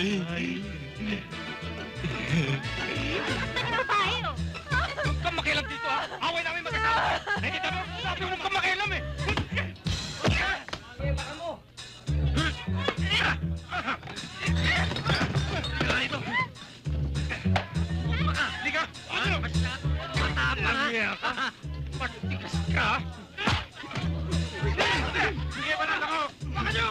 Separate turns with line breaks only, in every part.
Ano tayo?
Huwag kang makialam dito, ha? Away namin mag-asawa. Nakikita mo? Sabi ko, huwag kang makialam, eh. Baka mo. Liga! Ano? Matapang ka! Matigas ka! Sige, banat ako! Baka nyo!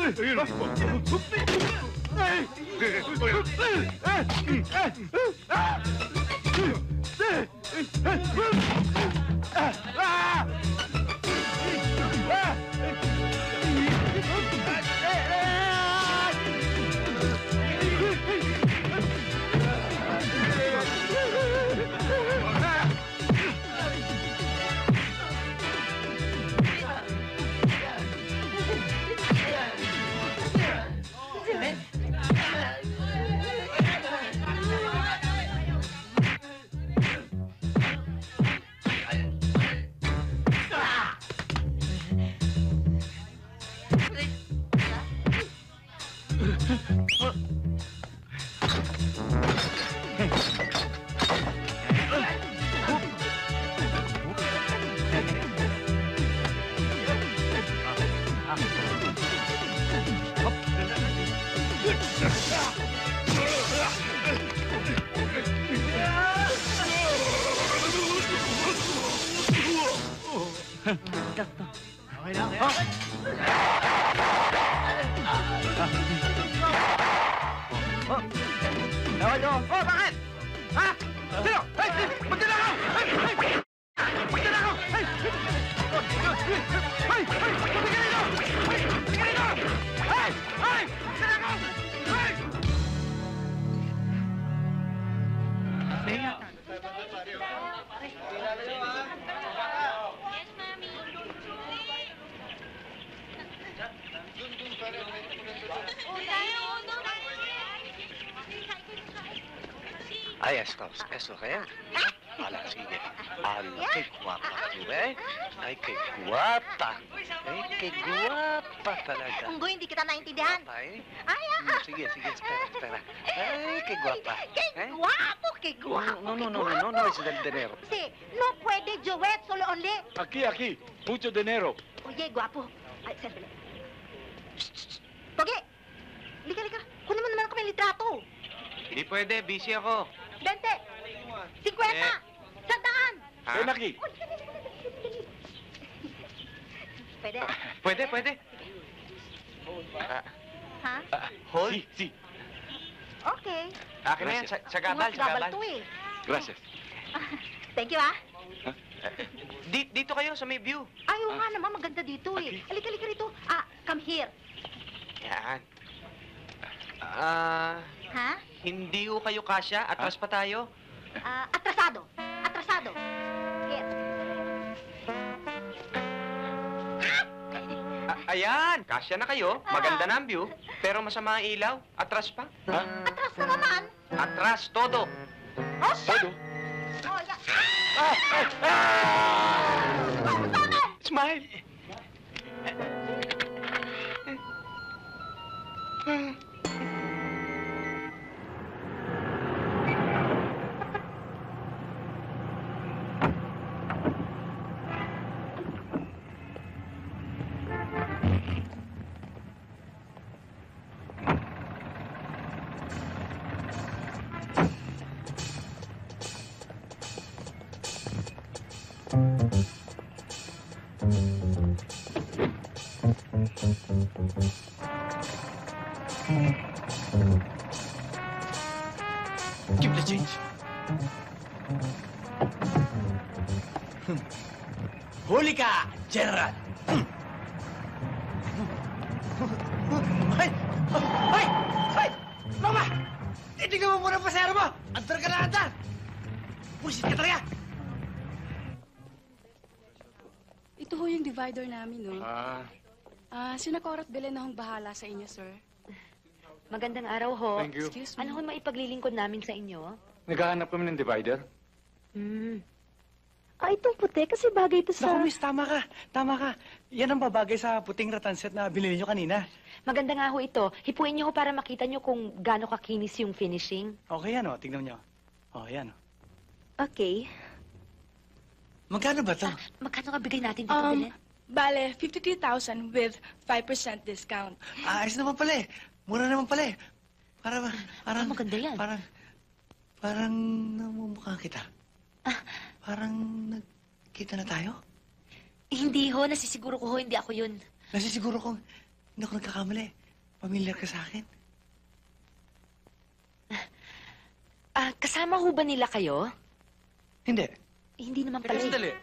Okay lang,
Bakit? Ha? Sino? Hey! Magdala ako! Hey! Magdala ako! Hey! Hey! Tignan nyo! Hey! Tignan nyo! Hey! Hey! Magdala ako! Hey!
Yes, Mami.
Ay, esto kaya? Ala, sige. Ala, qué guapa tú, eh? Ay, qué guapa. Ay, qué guapa talaga.
Unggoy, hindi kita naintindihan.
Guapa, eh?
Ay,
Sige, espera. Ay, qué guapa.
Qué guapo, qué guapo.
No, es del dinero.
Sí, no puede, Joet, solo only.
Aquí. Mucho dinero.
Oye, guapo. Ay, sandali. Pogi! Lika. Kunin mo naman ako may litrato.
Hindi pwede, busy ako.
20. 50. 100.
Ha?
Ven aquí.
Uy, dali. Pwede?
Pwede.
Ha?
Hold.
Sí.
Okay.
Akin na yan, sa gabal,
to eh.
Gracias.
Thank you, ah.
Dito kayo sa may view.
Ay, oo nga naman, maganda dito eh. Halika rito. Come here.
Yan.
Ha?
Hindi ko kayo kasya. Atras pa tayo.
Atrasado. Here.
Ayan, kasya na kayo. Maganda na ang view. Pero masama ang ilaw. Atras pa.
Atras na naman.
Atras, todo.
Oh, shit!
Todo.
Oh, yeah.
Smile. Keep the change. Huli ka, General! Ay! Ay! Ay! Mama! Titignan mo muna ang pasero mo! Andar ka na, andar! Pusit ka talaga!
Ito ho yung divider namin, no? Si Nakor at Belen na hong bahala sa inyo, sir.
Magandang araw ho.
Thank you.
Excuse me.
Ano ho maipaglilingkod namin sa inyo?
Naghahanap kami ng divider.
Itong puti kasi bagay ito
Naku, miss, tama ka. Tama ka. Yan ang babagay sa puting ratanset na binili nyo kanina.
Maganda nga ho ito. Hipuin niyo ho para makita niyo kung gaano kakinis yung finishing.
Okay yan, o. Tingnan nyo. O, yan, o.
Okay.
Magkano ba to?
Magkano nga bigay natin dito, Belen?
Bale, 53,000 with 5% discount.
Ayos naman pala eh. Mura naman pala eh. Parang...
maganda yan.
Parang namumukha kita. Parang nagkita na tayo.
Hindi ho. Nasisiguro ko ho, hindi ako yun.
Nasisiguro kong hindi ako nagkakamali. Pamilyar ka sa akin.
Kasama ho ba nila kayo?
Hindi.
Hindi naman
Teka,
pala.
sandali.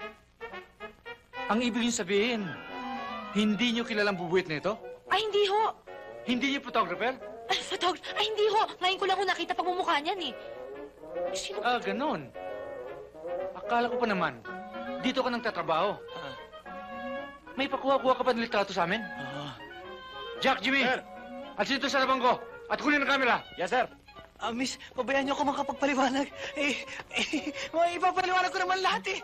Ang ibig niyo sabihin, hindi niyo kilalang bubuit nito?
Ay, hindi ho.
Hindi niyo photographer?
Ay, hindi ho. Ngayon ko lang ho nakita pagmumukha niyan eh. Sino?
Ganon. Akala ko pa naman, dito ka nang tatrabaho. May pakuha-kuha ka pa ng litrato sa amin? Jack, Jimmy!
Sir.
At dito sa labang ko. At kunin ang camera.
Yes, sir.
Miss, pabayaan niyo ako makapagpaliwanag. Ipapaliwanag ko naman lahat eh.